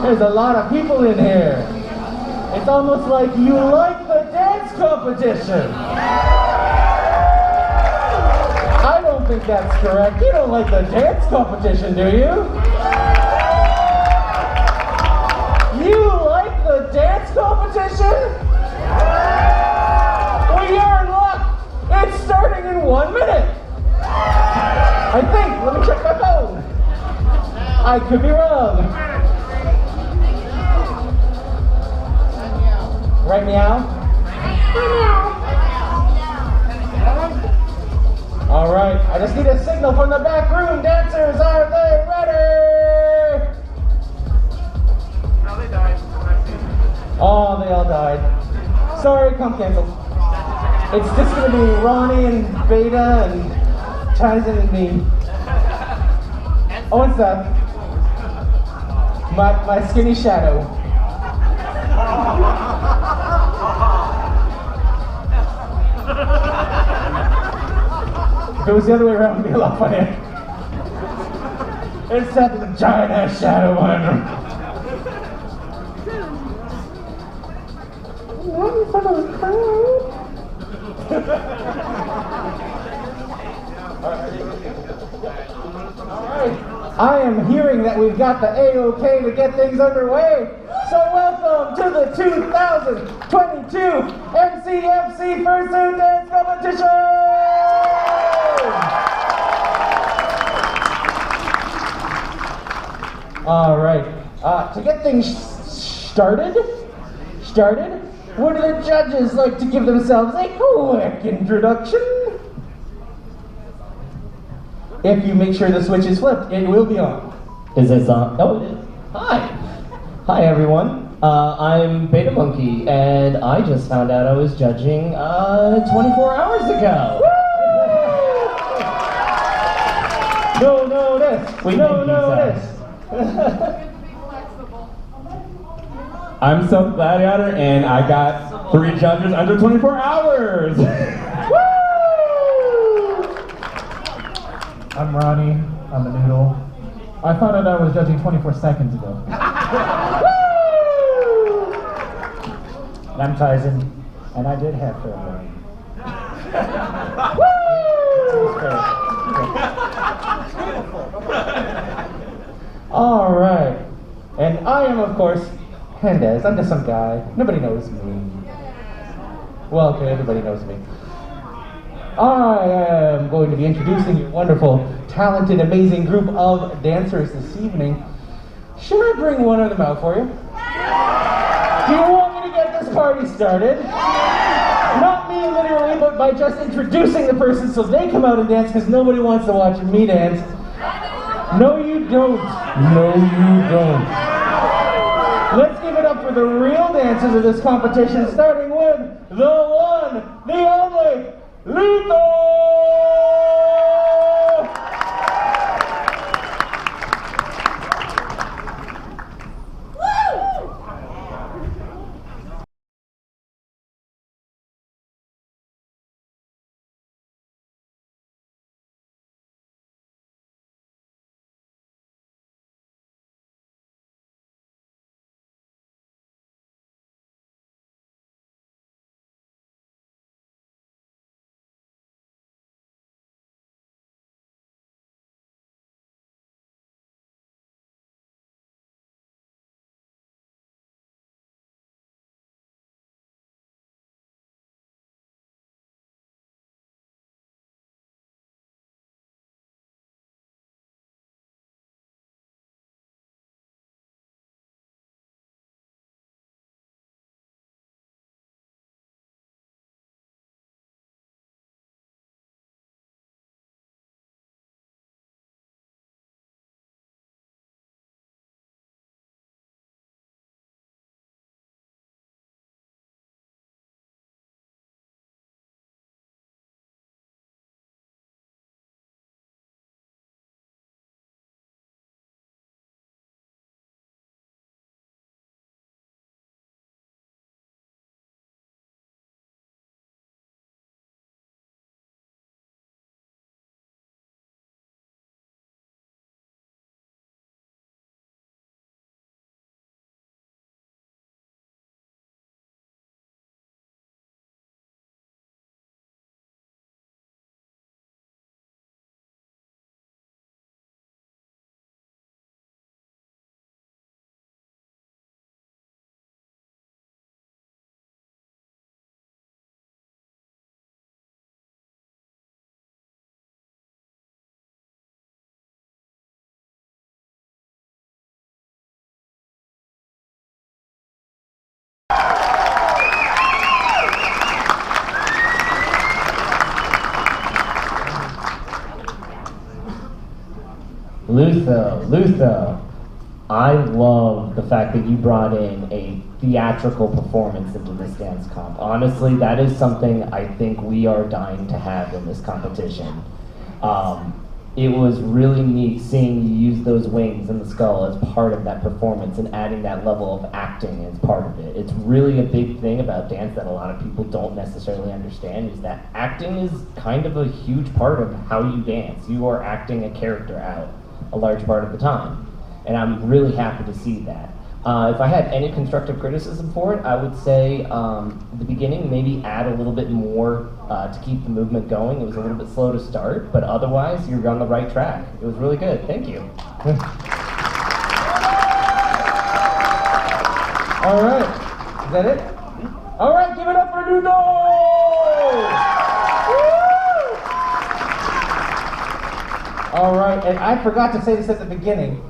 There's a lot of people in here. It's almost like you like the dance competition. I don't think that's correct. You don't like the dance competition, do you? You like the dance competition? Well, you're in luck. It's starting in 1 minute. I think. Let me check my phone. I could be wrong. Right meow? All right. I just need a signal from the back room. Dancers, are they ready? No, they died. Oh, they all died. Sorry, comp canceled. It's just gonna be Ronnie and Beta and Tyson and me. Oh, and Seth. My skinny shadow. If it was the other way around, it'd be a lot funnier. It's Seth with a giant ass shadow behind him. Alright, I am hearing that we've got the A-OK to get things underway. So welcome to the 2022 MCFC Fursuit Dance Competition! Alright, to get things started, would the judges like to give themselves a quick introduction? If you make sure the switch is flipped, it will be on. Is this on? Oh, it is. Hi. Hi, everyone. I'm Beta Monkey, and I just found out I was judging 24 hours ago. No notice. No notice. I'm Seth Gladiator, and I got 3 judges under 24 hours. I'm Ronnie. I'm a noodle. I found out I was judging 24 seconds ago. And I'm Tyson, and I did have fair All right. And I am, of course, Hendez. I'm just some guy. Nobody knows me. Well, okay, everybody knows me. I am going to be introducing your wonderful, talented, amazing group of dancers this evening. Should I bring one of them out for you? Do you want me to get this party started? Not me literally, but by just introducing the person so they come out and dance because nobody wants to watch me dance. No, you don't. No, you don't. Let's give it up for the real dancers of this competition, starting with the one, the only, Lutho! Lutho, I love the fact that you brought in a theatrical performance into this dance comp. Honestly, that is something I think we are dying to have in this competition. It was really neat seeing you use those wings and the skull as part of that performance and adding that level of acting as part of it. It's really a big thing about dance that a lot of people don't necessarily understand, is that acting is kind of a huge part of how you dance. You are acting a character out a large part of the time. And I'm really happy to see that. If I had any constructive criticism for it, I would say the beginning, maybe add a little bit more to keep the movement going. It was a little bit slow to start, but otherwise, you're on the right track. It was really good. Thank you. All right. Is that it? All right, give it up for Doon! All right, and I forgot to say this at the beginning.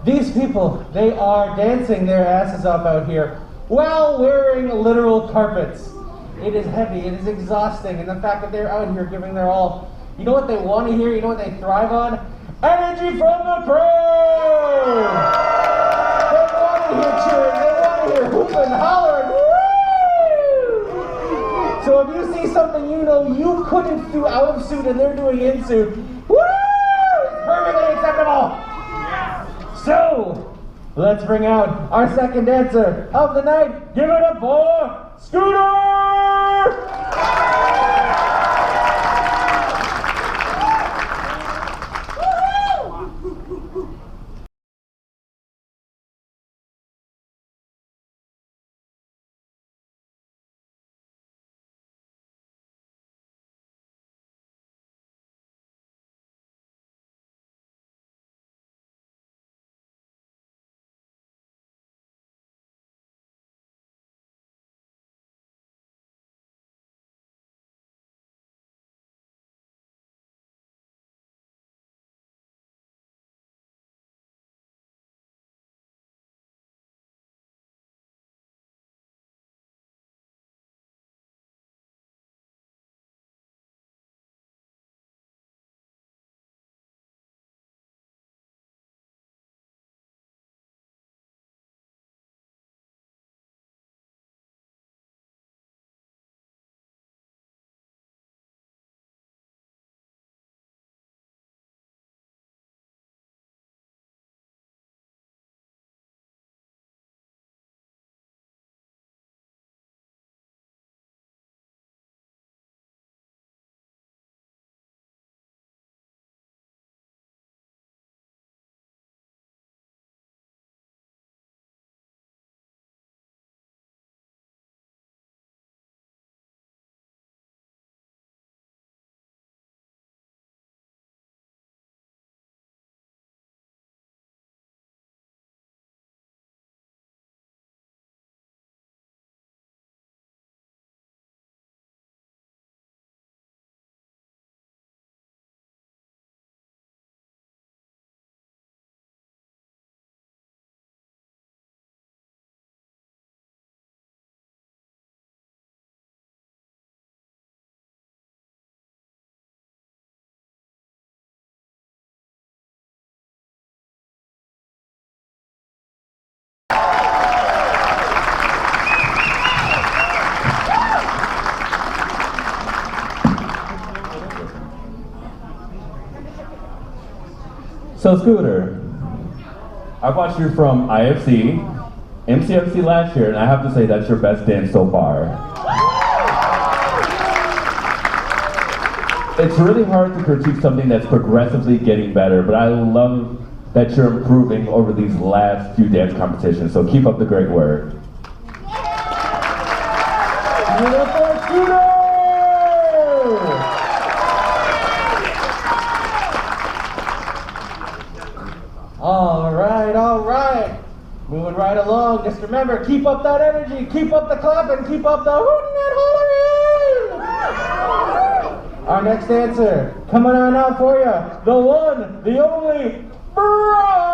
These people, they are dancing their asses off out here while wearing literal carpets. It is heavy, it is exhausting, and the fact that they're out here giving their all. You know what they want to hear? You know what they thrive on? Energy from the crowd! They want to hear cheering, they want to hear hooping, hollering, woo! So if you see something you know you couldn't do out of suit and they're doing in suit, woo! It's perfectly acceptable! So, let's bring out our second dancer of the night. Give it up for Scooter! So Scooter, I've watched you from IFC, MCFC last year, and I have to say that's your best dance so far. It's really hard to critique something that's progressively getting better, but I love that you're improving over these last few dance competitions, so keep up the great work. All right. Moving right along. Just remember, keep up that energy, keep up the clapping, keep up the hooting and hollering. Our next dancer, coming on out for you, the one, the only, Bryte!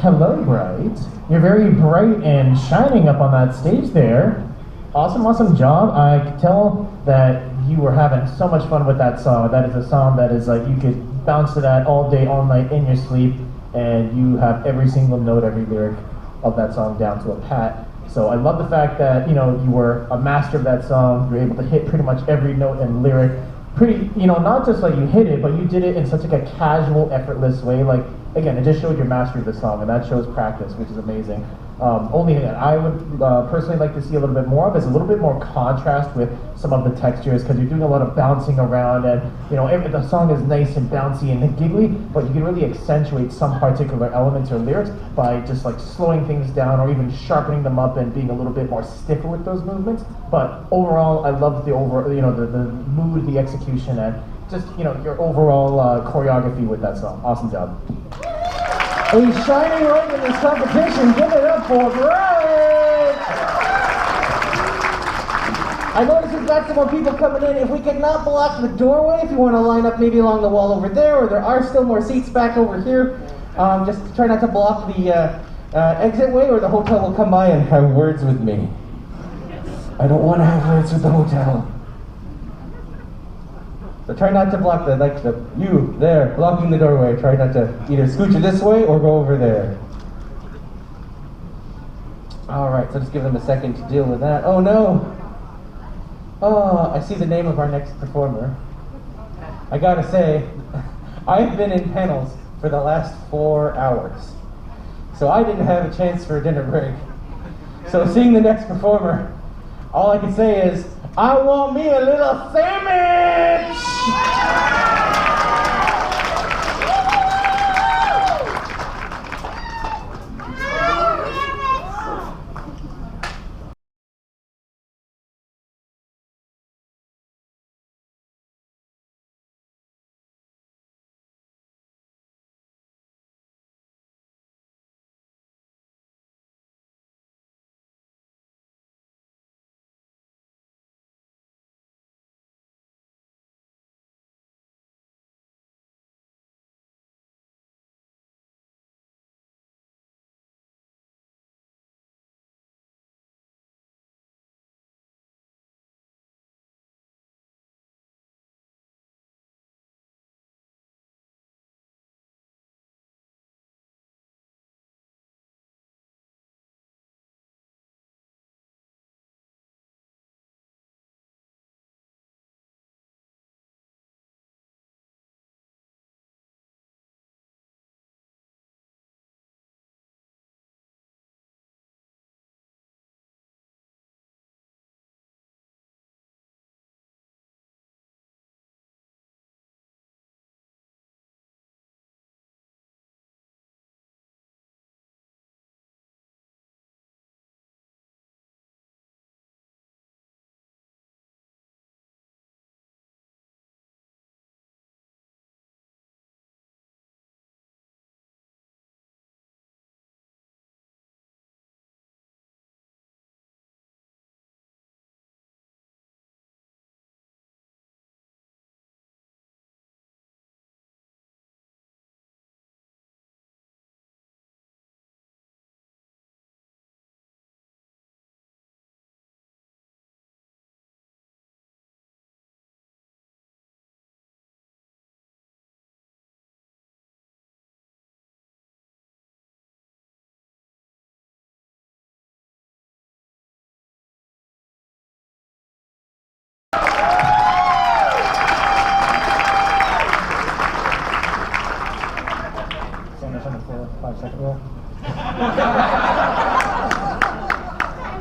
Hello, Bryte. You're very bright and shining up on that stage there. Awesome job. I could tell that you were having so much fun with that song. That is a song that is like you could bounce to that all day, all night in your sleep, and you have every single note, every lyric of that song down to a pat. So I love the fact that, you know, you were a master of that song. You were able to hit pretty much every note and lyric. Pretty, you know, not just like you hit it, but you did it in such like a casual, effortless way. Like, again, it just showed your mastery of the song, and that shows practice, which is amazing. Only thing that I would personally like to see a little bit more of is a little bit more contrast with some of the textures, because you're doing a lot of bouncing around, and you know, the song is nice and bouncy and giggly, but you can really accentuate some particular elements or lyrics by just like slowing things down or even sharpening them up and being a little bit more stiffer with those movements. But overall, I love the the mood, the execution, and just, you know, your overall choreography with that song. Awesome job. A shining light in this competition. Give it up for Bryte! I noticed we've got some more people coming in. If we could not block the doorway, if you want to line up maybe along the wall over there, or there are still more seats back over here, just try not to block the exit way, or the hotel will come by and have words with me. I don't want to have words with the hotel. So try not to block you there, blocking the doorway. Try not to either scooch it this way or go over there. All right, so just give them a second to deal with that. Oh no! Oh, I see the name of our next performer. I gotta say, I've been in panels for the last 4 hours. So I didn't have a chance for a dinner break. So seeing the next performer, all I can say is, I want me a little Sammich!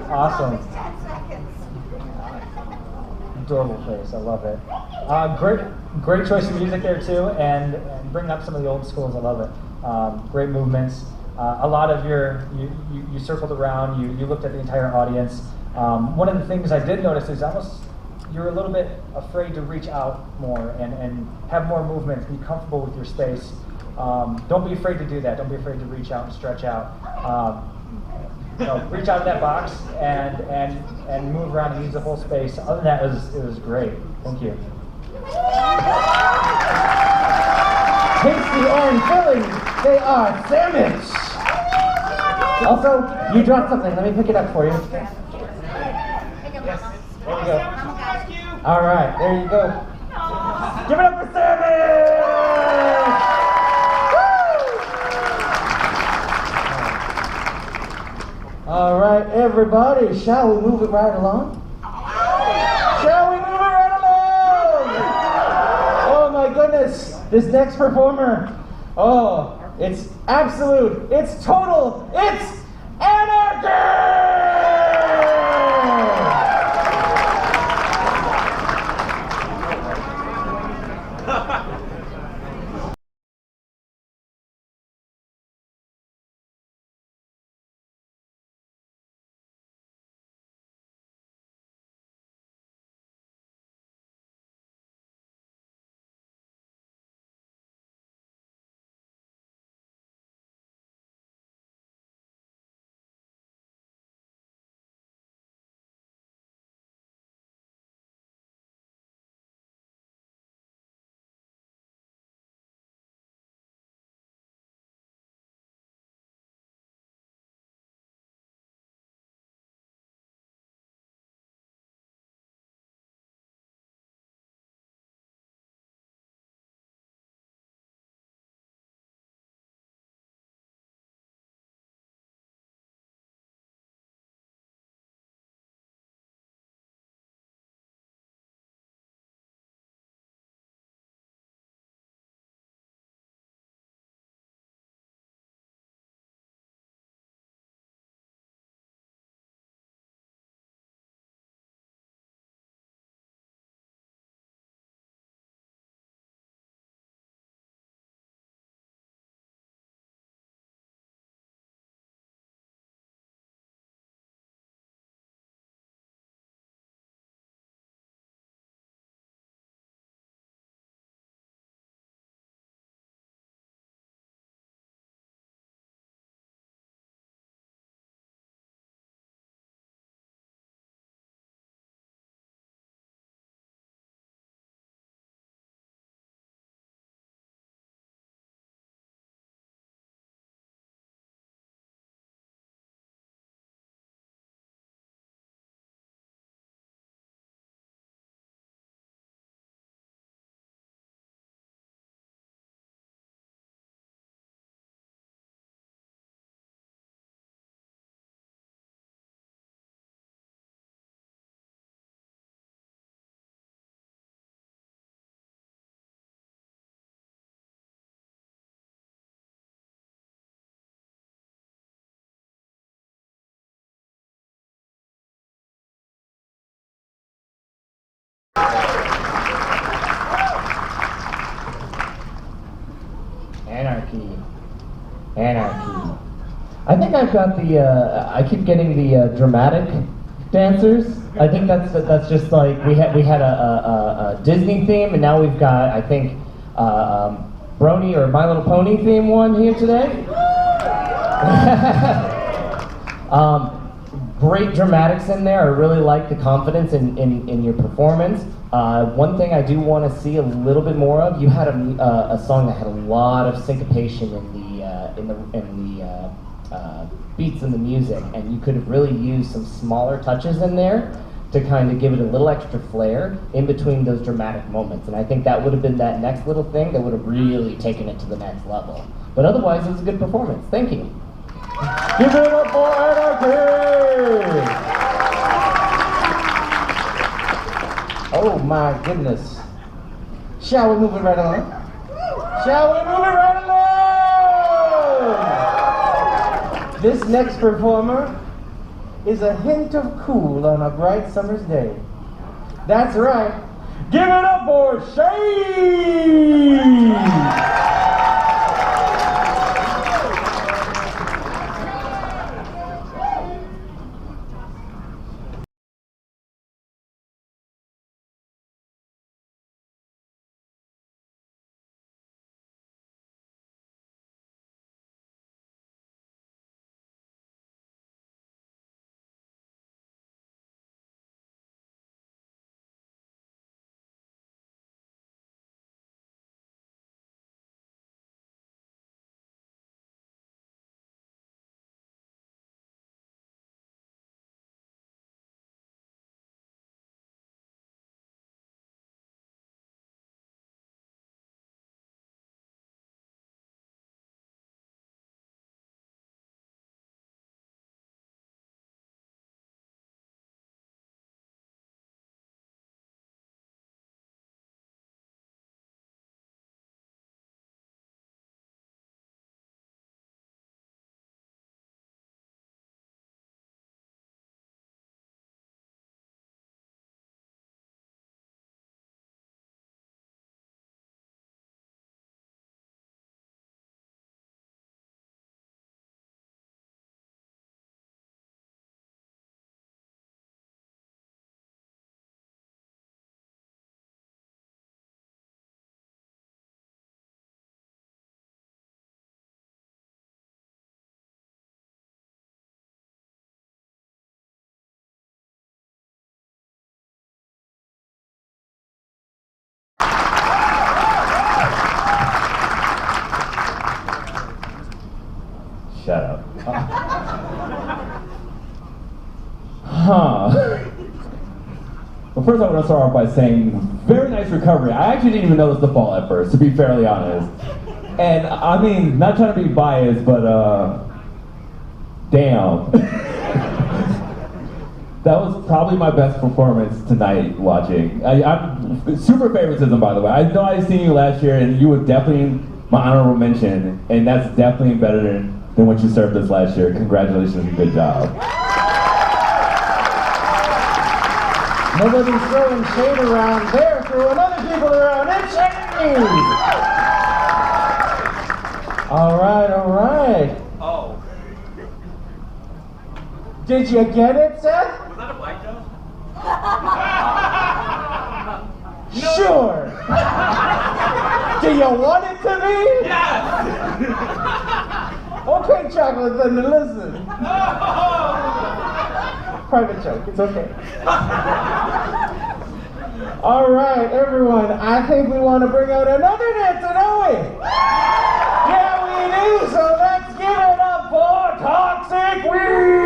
Awesome. Adorable face, I love it. Great choice of music there too, and bringing up some of the old schools, I love it. Great movements. A lot of you circled around, you looked at the entire audience. One of the things I did notice is you're a little bit afraid to reach out more and have more movement, be comfortable with your space. Don't be afraid to do that. Don't be afraid to reach out and stretch out. Reach out of that box and move around and use the whole space. Other than that, it was great. Thank you. Tasty and filling, they are Sammich! Also, you dropped something. Let me pick it up for you. Yes. There you go. All right, there you go. Give it up for Sammich! Woo! All right, everybody, shall we move it right along? Shall we move it right along? Oh my goodness, this next performer. Oh, it's absolute, it's total, it's Anarchy! Anarchy. Anarchy. I think I've got the, I keep getting the dramatic dancers. I think that's just like, we had a Disney theme, and now we've got, I think, Brony or My Little Pony theme one here today. Great dramatics in there. I really like the confidence in your performance. One thing I do want to see a little bit more of, you had a song that had a lot of syncopation in the beats and the music, and you could have really used some smaller touches in there to kind of give it a little extra flair in between those dramatic moments. And I think that would have been that next little thing that would have really taken it to the next level. But otherwise, it was a good performance. Thank you. Give it up for Anarchy! Oh my goodness. Shall we move it right along? Shall we move it right along? This next performer is a hint of cool on a bright summer's day. That's right. Give it up for Shayde! first I want to start off by saying, very nice recovery. I actually didn't even notice the fall at first, to be fairly honest. And I mean, not trying to be biased, but damn. That was probably my best performance tonight watching. I'm super favoritism, by the way. I know I seen you last year, and you were definitely my honorable mention, and that's definitely better than what you served us last year. Congratulations and good job. Nobody's throwing shade around. They're throwing other people around. It's Shayde! All right. Oh. Did you get it, Seth? Was that a black joke? Sure. Do you want it to be? Yes! Okay, Chocolate, then listen. Private joke, it's okay. All right, everyone, I think we want to bring out another dancer, don't we? Yeah, we do, so let's give it up for ToxicWeas!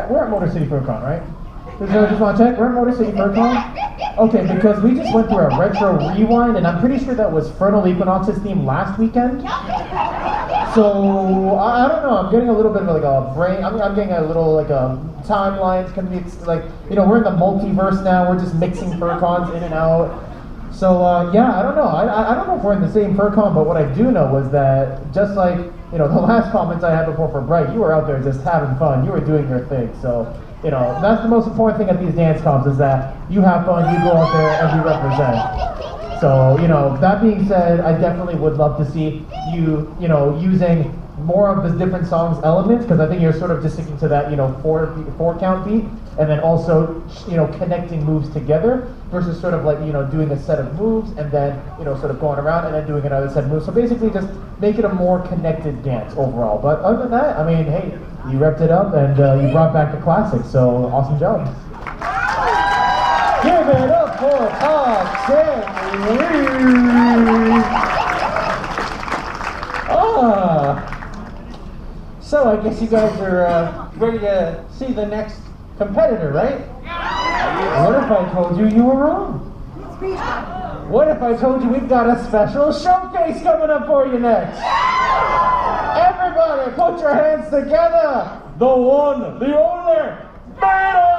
We're at MotorCityFurCon, right? Just want to check. We're at MotorCityFurCon? Okay, because we just went through a retro rewind, and I'm pretty sure that was Frontal Equinox's theme last weekend. So I don't know. I'm getting a little bit of like a brain. I'm getting a little like a timelines. Can be like, you know, we're in the multiverse now. We're just mixing FurCons in and out. So yeah, I don't know. I don't know if we're in the same FurCon, but what I do know was that just like, you know, the last comments I had before for Bryte, you were out there just having fun. You were doing your thing. So, you know, that's the most important thing at these dance comps is that you have fun, you go out there, and you represent. So, you know, that being said, I definitely would love to see you, you know, using more of the different songs elements, because I think you're sort of just sticking to that, you know, four count beat, and then also, you know, connecting moves together versus sort of like, you know, doing a set of moves and then, you know, sort of going around and then doing another set of moves. So basically just make it a more connected dance overall. But other than that, I mean, hey, you repped it up and you brought back the classics, so awesome job. Give it up for ToxicWeas! So I guess you guys are ready to see the next competitor, right? What if I told you were wrong? What if I told you we've got a special showcase coming up for you next? Everybody put your hands together! The one, the only, Beta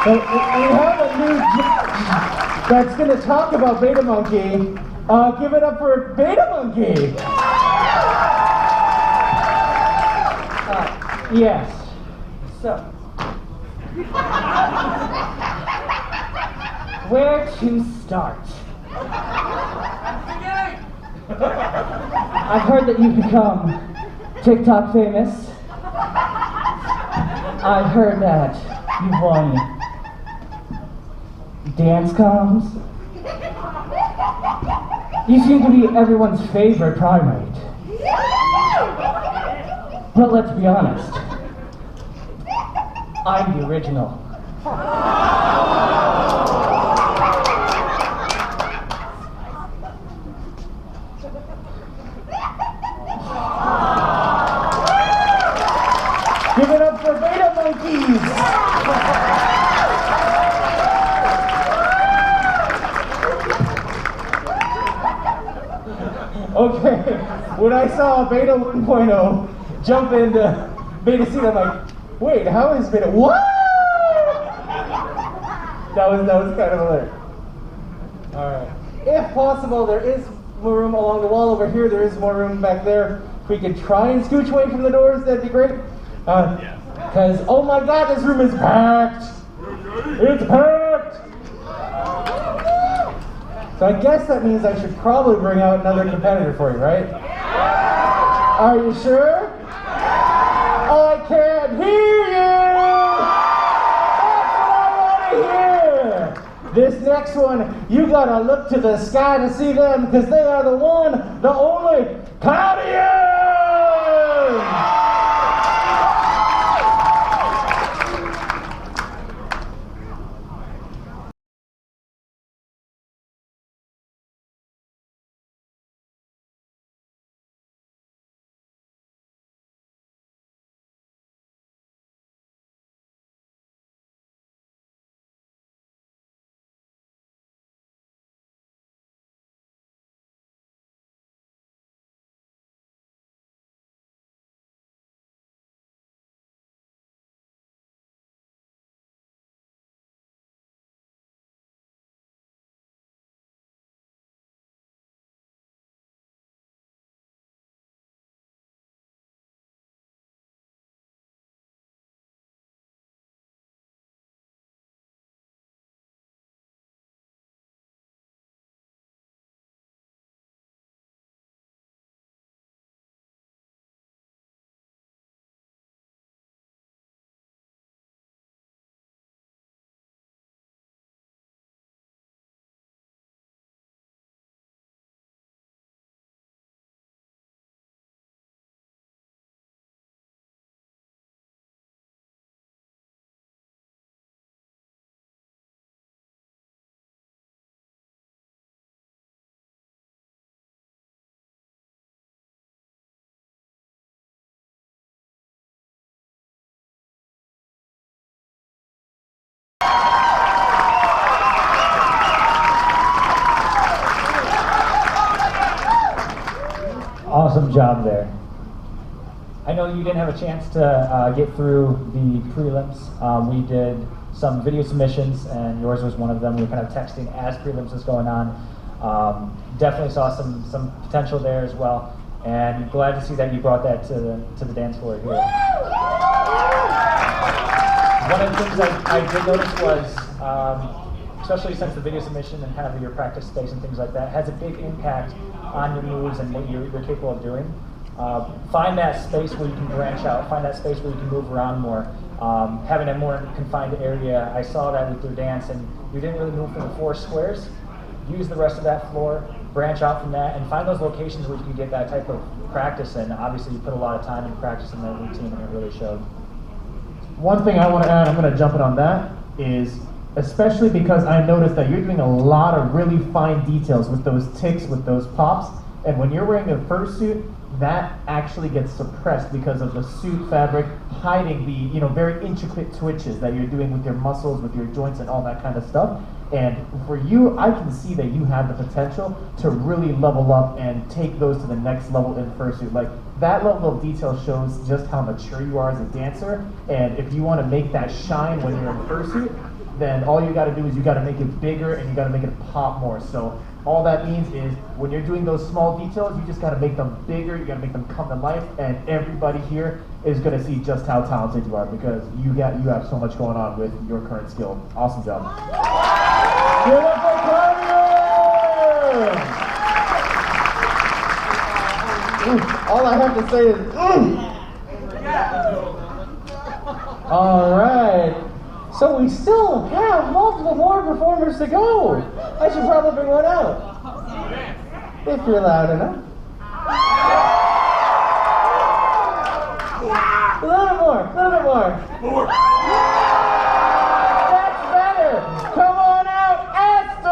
So we have a new judge that's going to talk about Beta Monkey. Give it up for Beta Monkey. Yes. So, where to start? I've heard that you've become TikTok famous. I've heard that you've won dance comms. You seem to be everyone's favorite primate. But let's be honest, I'm the original. Give it up for Beta Monkeys! Okay, when I saw Beta 1.0 jump into Beta C, I'm like, wait, how is Beta? What? That was kind of alert. Alright. If possible, there is more room along the wall over here. There is more room back there. If we could try and scooch away from the doors, that'd be great. Because, oh my god, this room is packed! It's packed! So I guess that means I should probably bring out another competitor for you, right? Are you sure? I can't hear you! That's what I want to hear! This next one, you gotta look to the sky to see them, because they are the one, the only, Cloudian! Awesome job there. I know you didn't have a chance to get through the prelims. We did some video submissions, and yours was one of them. We were kind of texting as prelims was going on. Definitely saw some potential there as well, and glad to see that you brought that to the dance floor here. One of the things I did notice was, especially since the video submission and kind of your practice space and things like that has a big impact on your moves and what you're capable of doing. Find that space where you can branch out, find that space where you can move around more. Having a more confined area, I saw that with your dance, and you didn't really move from the 4 squares. Use the rest of that floor, branch out from that, and find those locations where you can get that type of practice in. Obviously, you put a lot of time and practice in that routine, and it really showed. One thing I want to add, I'm going to jump in on that, is especially because I noticed that you're doing a lot of really fine details with those ticks, with those pops, and when you're wearing a fursuit, that actually gets suppressed because of the suit fabric hiding the very intricate twitches that you're doing with your muscles, with your joints, and all that kind of stuff. And for you, I can see that you have the potential to really level up and take those to the next level in fursuit. Like, that level of detail shows just how mature you are as a dancer, and if you want to make that shine when you're in fursuit, then all you got to do is you got to make it bigger and you got to make it pop more. So all that means is when you're doing those small details, you just got to make them bigger, you got to make them come to life, and everybody here is going to see just how talented you are because you have so much going on with your current skill. Awesome job. Give it up for Cloudian! All I have to say is, All right. So we still have multiple more performers to go. I should probably bring one out. If you're loud enough. A little more, a little bit more. That's better. Come on out, Aster!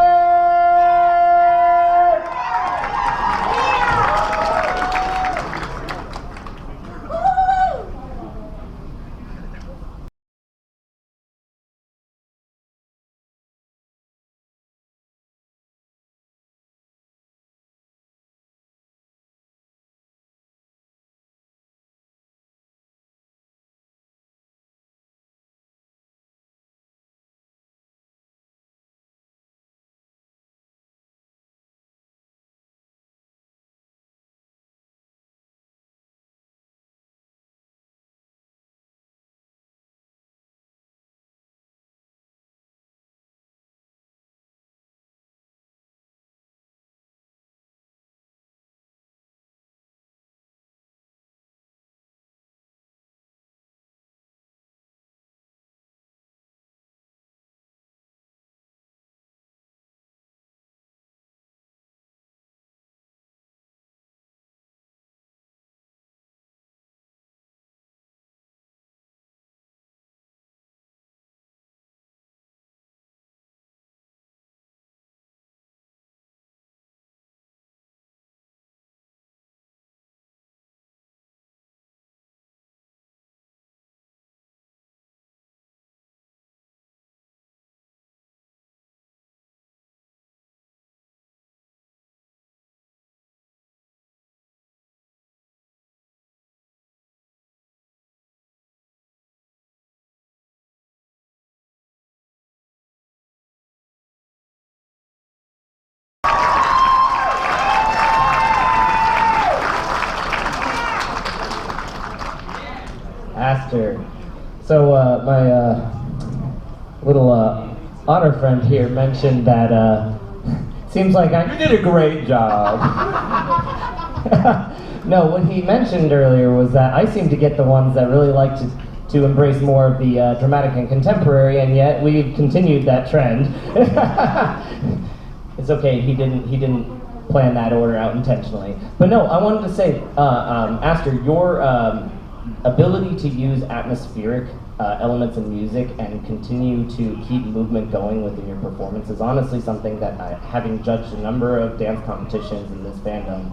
Aster. So my little honor friend here mentioned that seems like You did a great job. No, what he mentioned earlier was that I seem to get the ones that really like to embrace more of the dramatic and contemporary, and yet we've continued that trend. It's okay, he didn't plan that order out intentionally. But no, I wanted to say, Aster, your ability to use atmospheric elements in music and continue to keep movement going within your performance is honestly something that having judged a number of dance competitions in this fandom,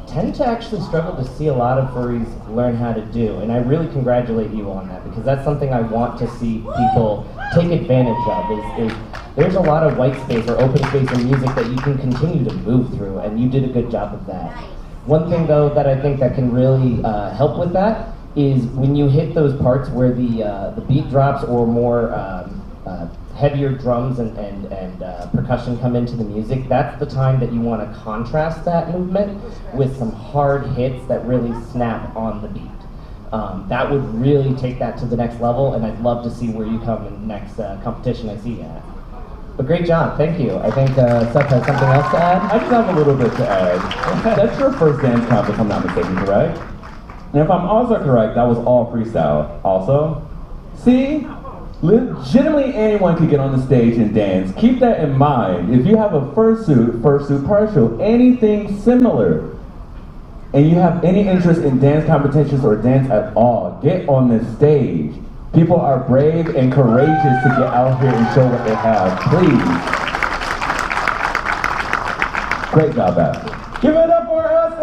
tend to actually struggle to see a lot of furries learn how to do. And I really congratulate you on that because that's something I want to see people take advantage of is there's a lot of white space or open space in music that you can continue to move through, and you did a good job of that. One thing though that I think that can really help with that is when you hit those parts where the beat drops or more heavier drums and percussion come into the music, that's the time that you want to contrast that movement with some hard hits that really snap on the beat. That would really take that to the next level, and I'd love to see where you come in the next competition I see you at. But great job, thank you. I think Seth has something else to add. I just have a little bit to add. That's your first dance comp, if I'm not mistaken, correct? And if I'm also correct, that was all freestyle also. See? Legitimately anyone could get on the stage and dance. Keep that in mind. If you have a fursuit partial, anything similar, and you have any interest in dance competitions or dance at all, get on the stage. People are brave and courageous to get out here and show what they have. Please. Great job, Aster. Give it up for Aster!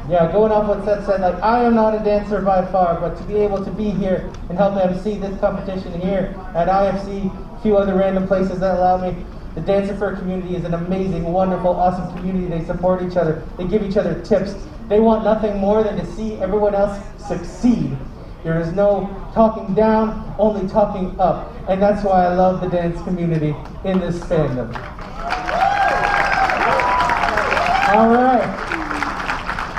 Yeah, going off what Seth said, like, I am not a dancer by far, but to be able to be here and help MC this competition here at IFC, a few other random places that allow me, The Dancer Fur community is an amazing, wonderful, awesome community. They support each other. They give each other tips. They want nothing more than to see everyone else succeed. There is no talking down, only talking up. And that's why I love the dance community in this fandom. All right.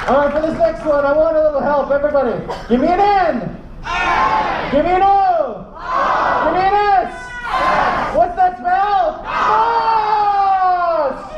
All right, for this next one, I want a little help. Everybody, give me an N. Give me an O. Give me an S. What's that spell? Boss!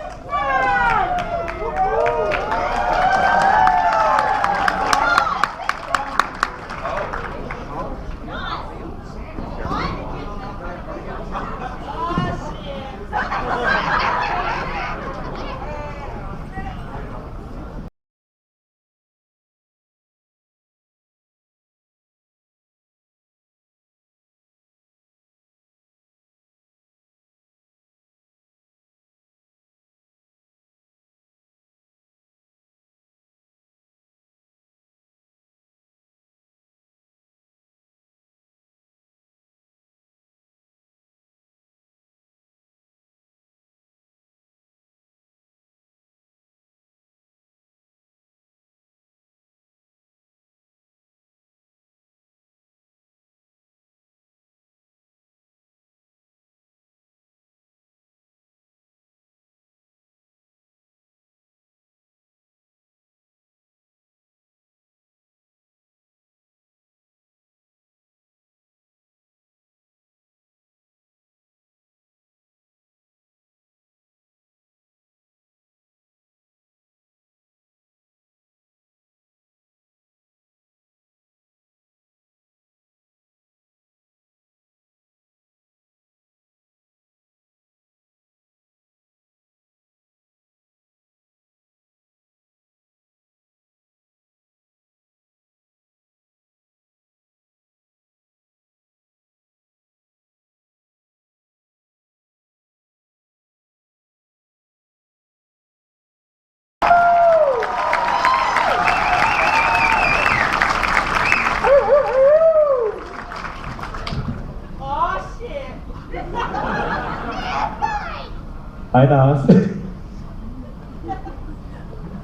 Hi, Nas.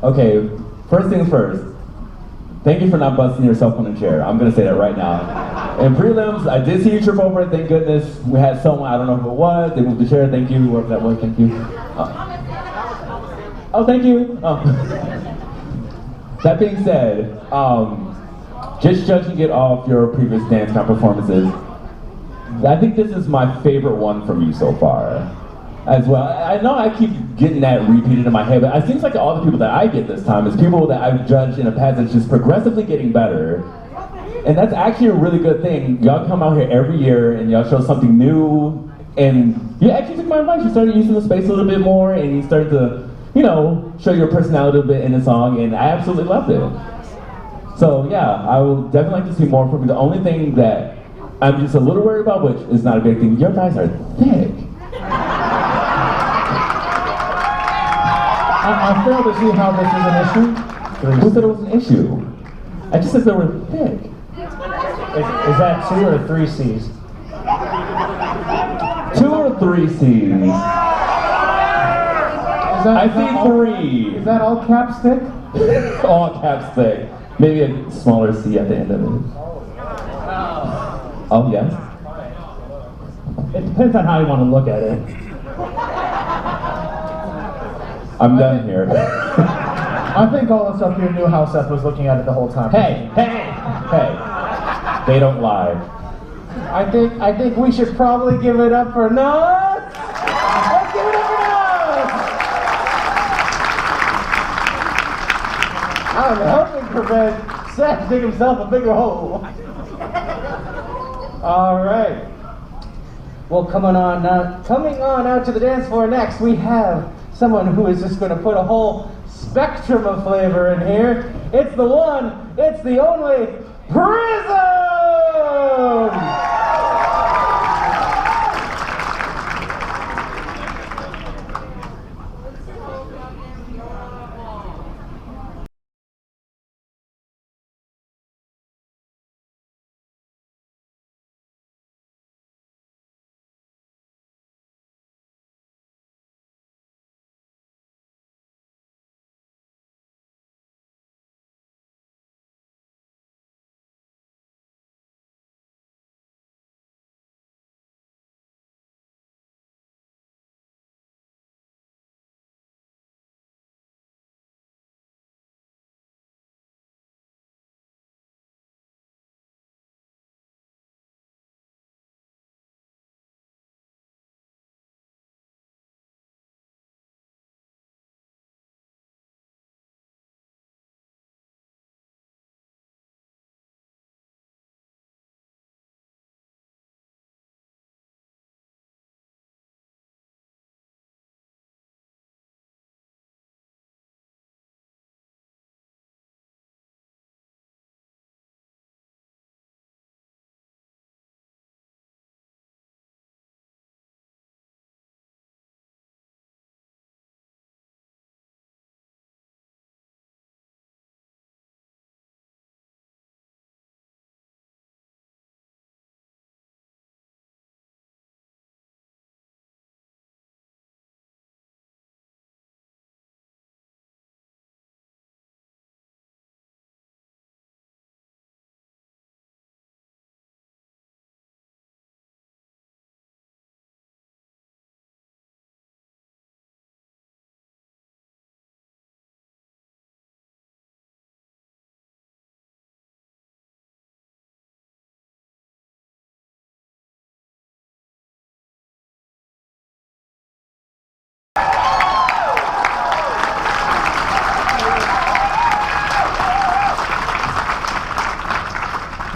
Okay, first things first. Thank you for not busting yourself on a chair. I'm gonna say that right now. In prelims, I did see you trip over it, thank goodness. We had someone, I don't know who it was, they moved the chair, thank you, whoever that was, thank you. Oh, thank you. Oh. That being said, just judging it off your previous dance comp performances, I think this is my favorite one from you so far. As well, I know I keep getting that repeated in my head, but it seems like all the people that I get this time is people that I've judged in the past that's just progressively getting better. And that's actually a really good thing. Y'all come out here every year and y'all show something new, and you actually took my advice. You started using the space a little bit more, and you started to, you know, show your personality a bit in the song, and I absolutely loved it. So yeah, I will definitely like to see more from you. The only thing that I'm just a little worried about, which is not a big thing, your guys are thick. I fail to see how this is an issue. Who said it was an issue? I just said they were thick. Is that 2 or 3 C's? 2 or 3 C's? I see 3. Is that all caps thick? All caps thick. Maybe a smaller C at the end of it. Oh, yes? It depends on how you want to look at it. I'm done here. I think all of us up here knew how Seth was looking at it the whole time. Hey! They don't lie. I think we should probably give it up for Nuts! Let's give it up for Nuts! I'm helping prevent Seth dig himself a bigger hole. All right. Well, coming on out to the dance floor next, we have someone who is just going to put a whole spectrum of flavor in here. It's the one, it's the only Prism!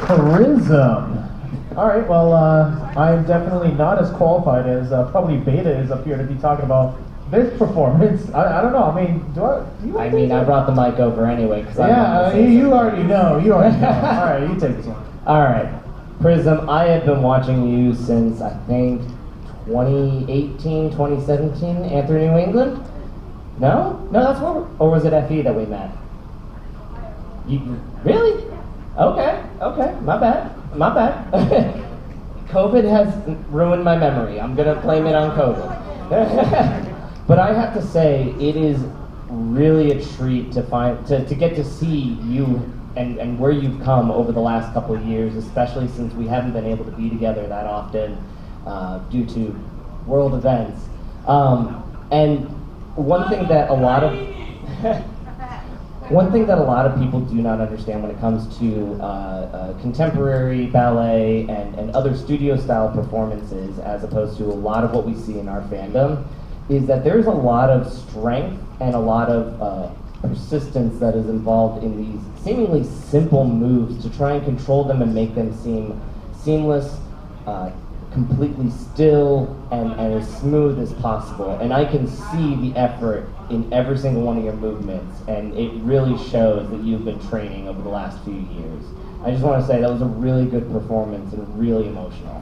Prism. All right, well, I'm definitely not as qualified as probably Beta is up here to be talking about this performance. I don't know. I mean, I mean, I brought the mic over anyway because you already know. You already know. All right, you take this one. All right, Prism. I have been watching you since I think 2018, 2017. Anthony, New England. No, that's where. Or was it FE that we met? You really? Okay, my bad. COVID has ruined my memory. I'm gonna blame it on COVID. But I have to say, it is really a treat to get to see you and where you've come over the last couple of years, especially since we haven't been able to be together that often due to world events. And one thing that a lot of people do not understand when it comes to contemporary ballet and other studio style performances, as opposed to a lot of what we see in our fandom, is that there's a lot of strength and a lot of persistence that is involved in these seemingly simple moves to try and control them and make them seem seamless, completely still, and as smooth as possible. And I can see the effort in every single one of your movements, and it really shows that you've been training over the last few years. I just want to say that was a really good performance and really emotional.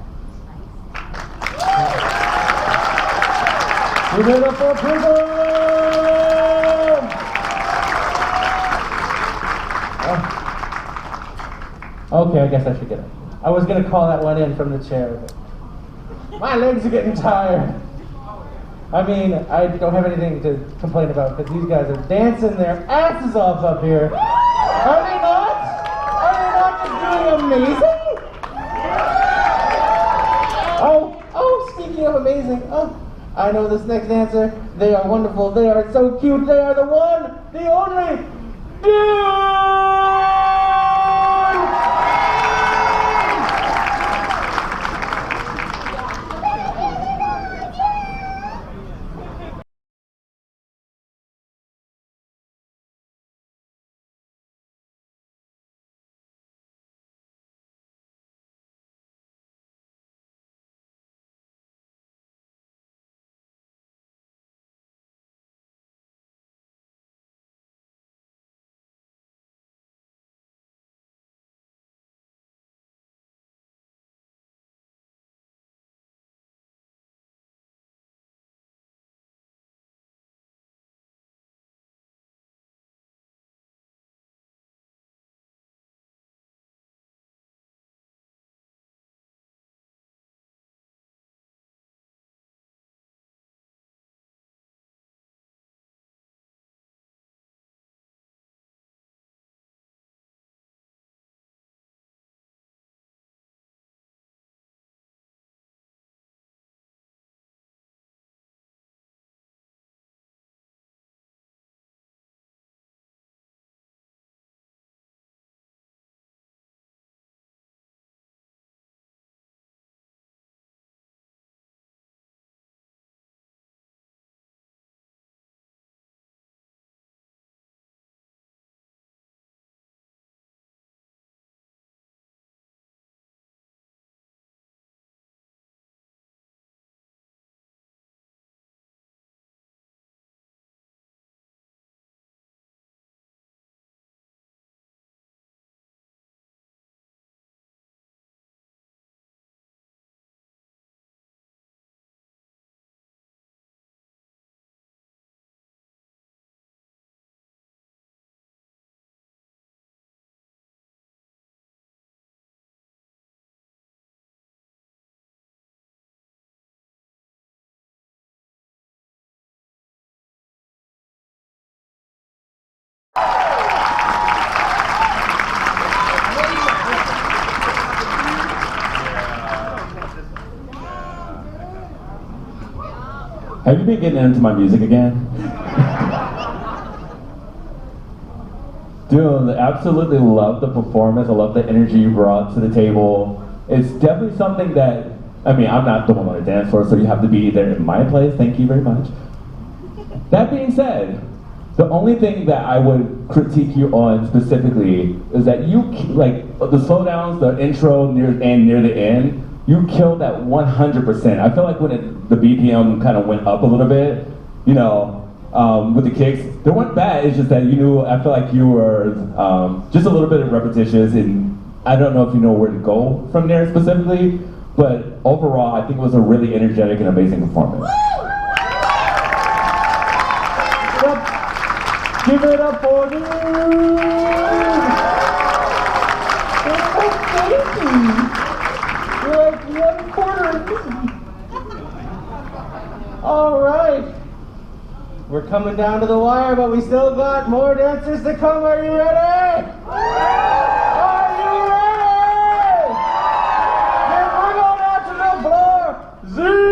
Give it up for Prism! Okay, I guess I should get it. I was gonna call that one in from the chair, but my legs are getting tired. I mean, I don't have anything to complain about because these guys are dancing their asses off up here. Are they not? Are they not just doing amazing? Oh, speaking of amazing, I know this next dancer. They are wonderful. They are so cute. They are the one, the only, Doon! Have you been getting into my music again? Dude, I absolutely love the performance. I love the energy you brought to the table. It's definitely something that, I mean, I'm not the one on the dance floor, so you have to be there in my place. Thank you very much. That being said, the only thing that I would critique you on specifically is that you, like the slowdowns, the intro near the end, you killed that 100%. I feel like when the BPM kind of went up a little bit, you know, with the kicks, they weren't bad. It's just that I feel like you were just a little bit repetitious, and I don't know if you know where to go from there specifically, but overall, I think it was a really energetic and amazing performance. Give it up for Doon! You're like 1/4 of me. All right. We're coming down to the wire, but we still got more dancers to come. Are you ready? Are you ready? Then we're going out to the floor. Zeek!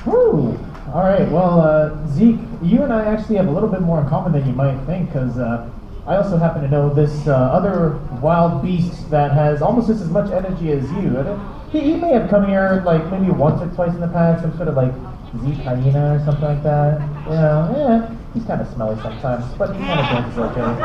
Woo! All right, well, Zeek, you and I actually have a little bit more in common than you might think, because I also happen to know this other wild beast that has almost just as much energy as you. And he may have come here like maybe once or twice in the past, some sort of like Zeek hyena or something like that. You know, yeah, he's kind of smelly sometimes, but he kind of dances okay.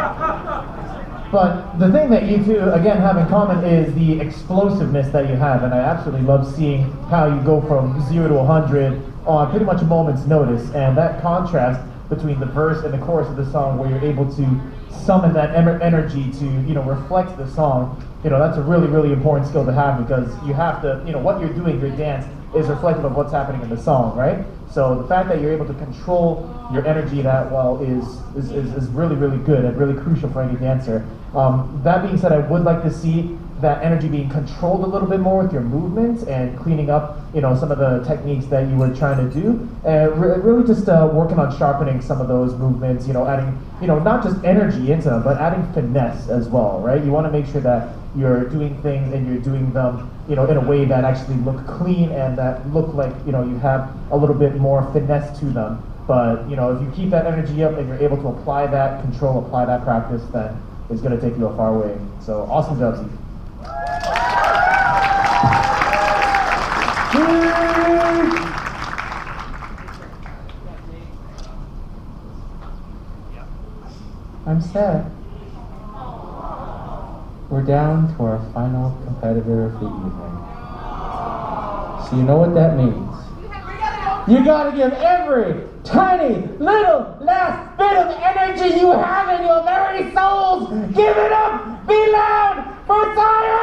But the thing that you two, again, have in common is the explosiveness that you have, and I absolutely love seeing how you go from 0 to 100 on pretty much a moment's notice, and that contrast between the verse and the chorus of the song, where you're able to summon that energy to, you know, reflect the song. You know, that's a really, really important skill to have, because you have to, you know, what you're doing, your dance, is reflective of what's happening in the song, right? So the fact that you're able to control your energy that well is really, really good and really crucial for any dancer. That being said, I would like to see that energy being controlled a little bit more with your movements and cleaning up, you know, some of the techniques that you were trying to do, and really just working on sharpening some of those movements, you know, adding, you know, not just energy into them, but adding finesse as well, right? You want to make sure that you're doing things and you're doing them, you know, in a way that actually look clean and that look like, you know, you have a little bit more finesse to them. But, you know, if you keep that energy up and you're able to apply that control, apply that practice, then it's going to take you a far way. So awesome job, Zeek. I'm Seth. We're down to our final competitor of the evening. So you know what that means. You gotta give every tiny little last bit of energy you have in your very souls. Give it up, be loud for Saiya!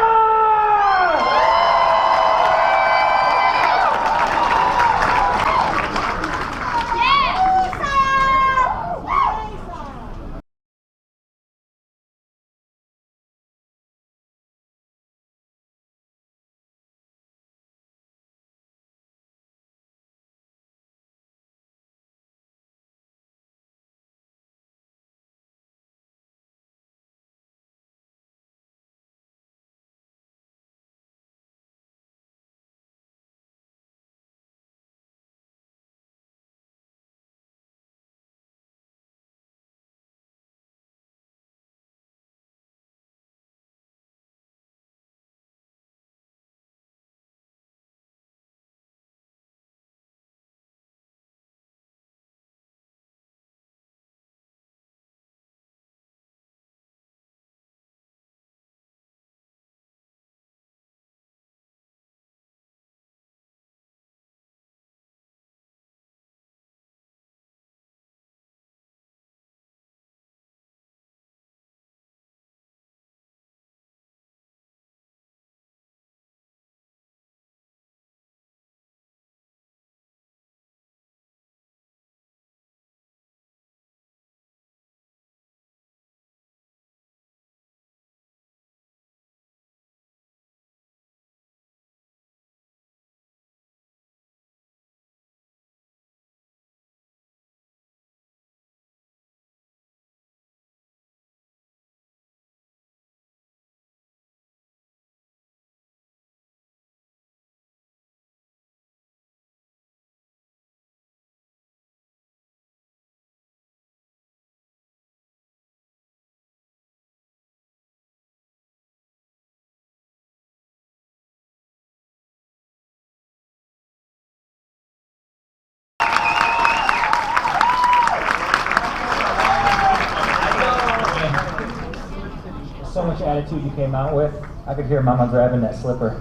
So much attitude you came out with. I could hear Mama grabbing that slipper.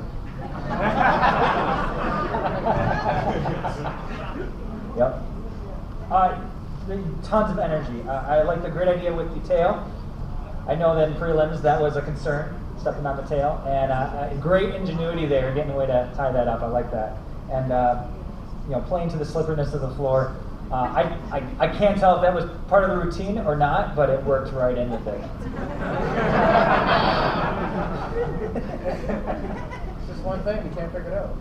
Yep. Tons of energy. I like the great idea with the tail. I know that in prelims that was a concern, stepping on the tail, and great ingenuity there, getting a way to tie that up. I like that. And playing to the slipperiness of the floor. I can't tell if that was part of the routine or not, but it worked right in with it. It's just one thing, you can't figure it out.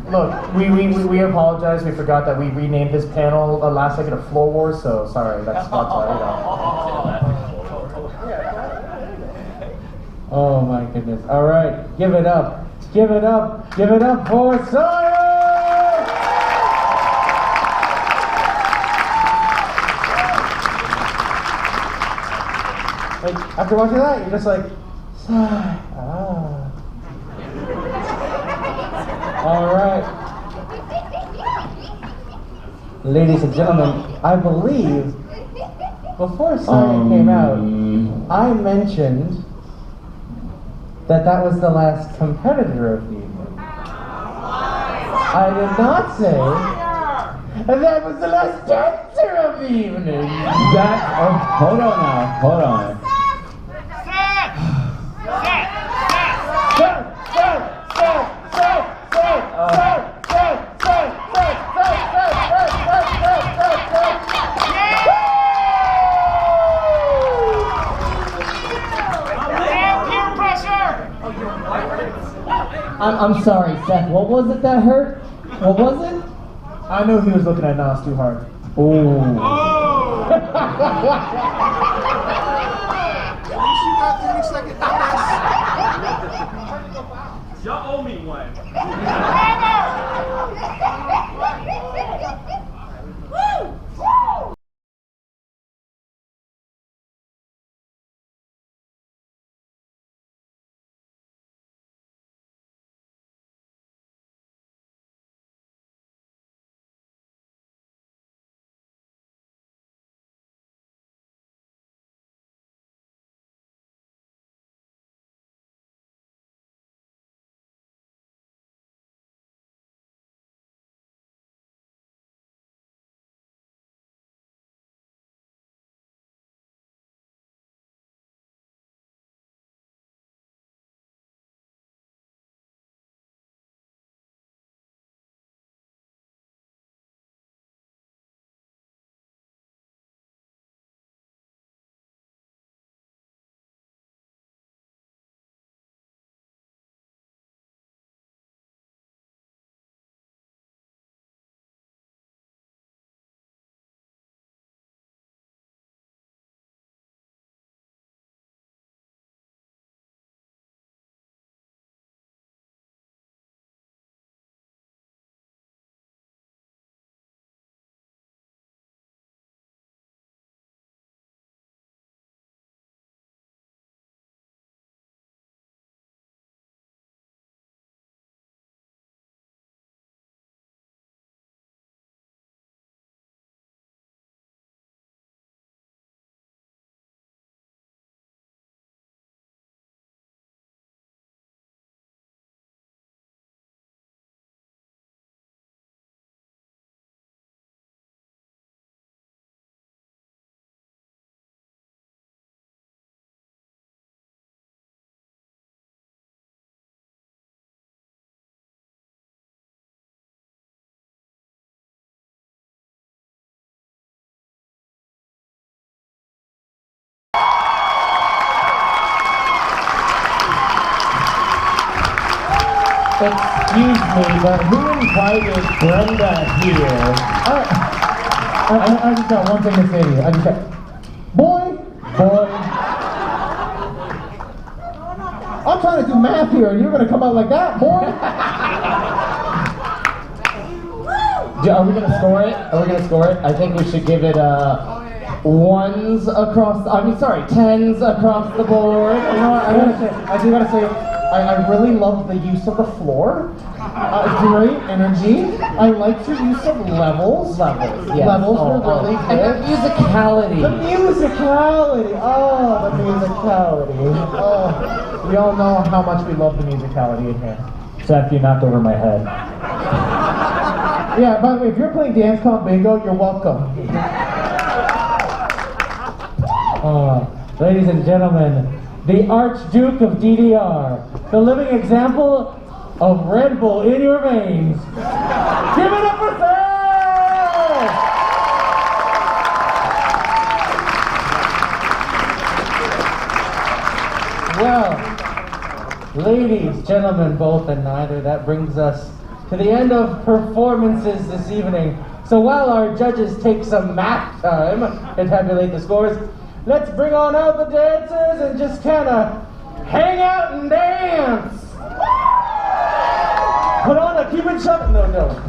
Look, we apologize. We forgot that we renamed this panel last second of Floor Wars, so sorry. That's Oh my goodness. All right, give it up. Give it up. Give it up for Saiya! Like, after watching that, you're just like, sigh. Ah. All right. Ladies and gentlemen, I believe before Saiya came out, I mentioned that was the last competitor of the evening. I did not say that was the last dancer of the evening. Hold on now, hold on. I'm sorry, Seth. What was it that hurt? What was it? I knew he was looking at Nas too hard. Oh. At least you got 30 seconds on this. Y'all owe me one. Excuse me, but who invited Brenda here? I just got one thing to say to you. I just got, boy. I'm trying to do math here, and you're gonna come out like that, boy. Are we gonna score it? I think we should give it ones across. Tens across the board. You know what? I do gotta say, I really love the use of the floor. Great energy. I like your use of levels. Yes. Levels were really And good. the musicality. The musicality. Oh, the musicality. Oh, we all know how much we love the musicality in here. Seth, you knocked over my head. Yeah, by the way, if you're playing Dance Comp Bingo, you're welcome. Ladies and gentlemen, the Archduke of DDR, the living example of Red Bull in your veins. Give it up for Seth! Well, ladies, gentlemen, both and neither, that brings us to the end of performances this evening. So while our judges take some math time and tabulate the scores, let's bring on out the dancers and just kind of hang out and dance. Put on a Cuban shove. No.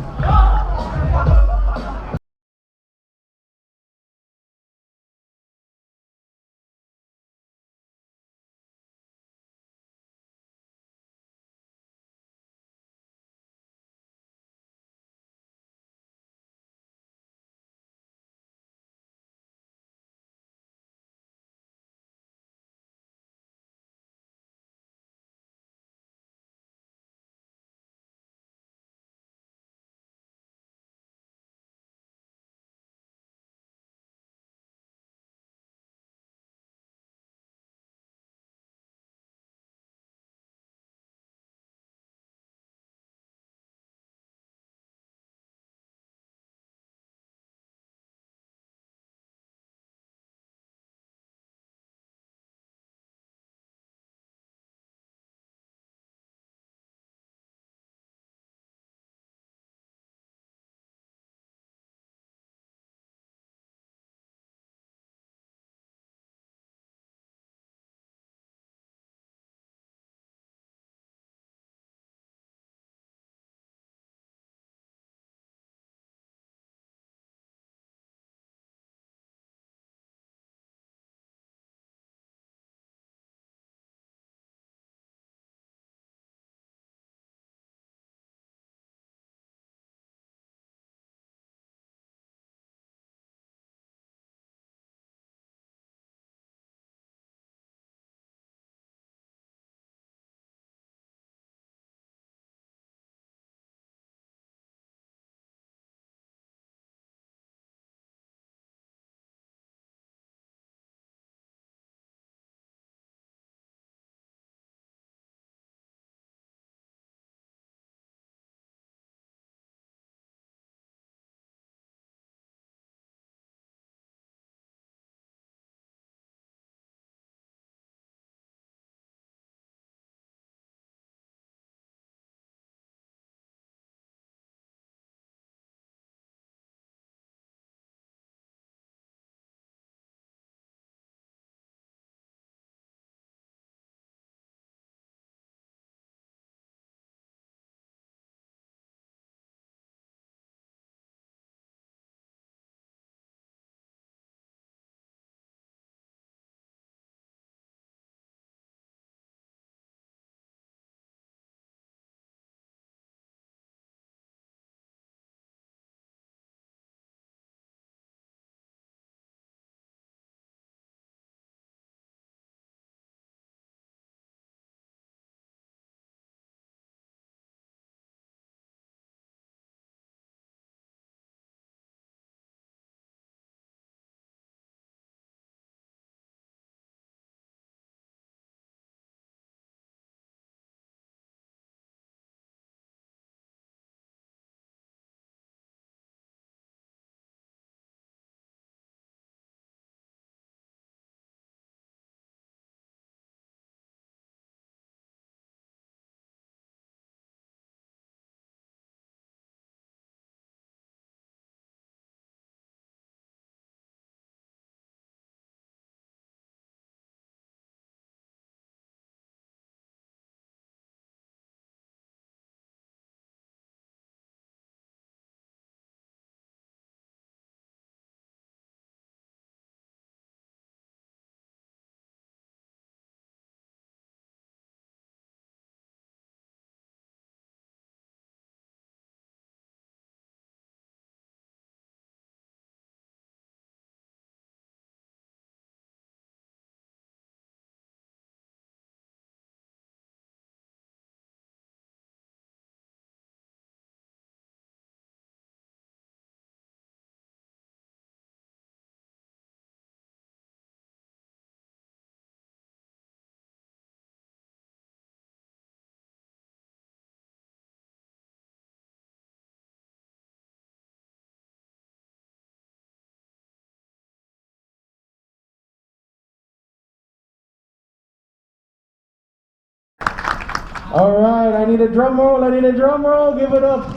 All right, I need a drum roll. I need a drum roll. Give it up.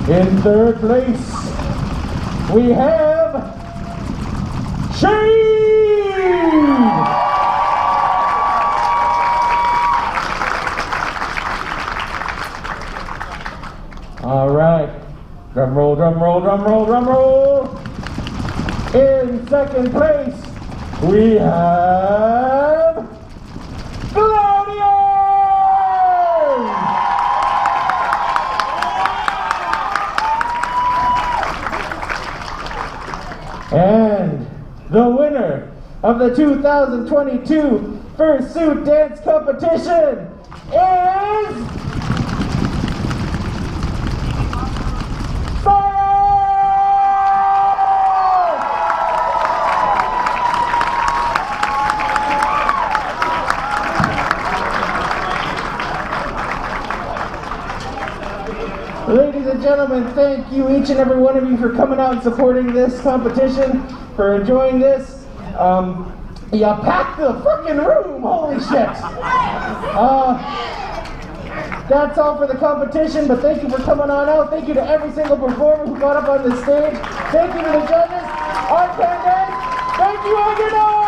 In third place, we have Shayde. All right, drum roll, drum roll, drum roll, drum roll. In second place, we have Cloudian. And the winner of the 2022 Fursuit Dance Competition is Saiya! Ladies and gentlemen, thank you each and every one of you for coming out and supporting this competition, for enjoying this. You packed the freaking room, holy shit! That's all for the competition, but thank you for coming on out. Thank you to every single performer who got up on the stage. Thank you to the judges, our candidates. Thank you, and good night!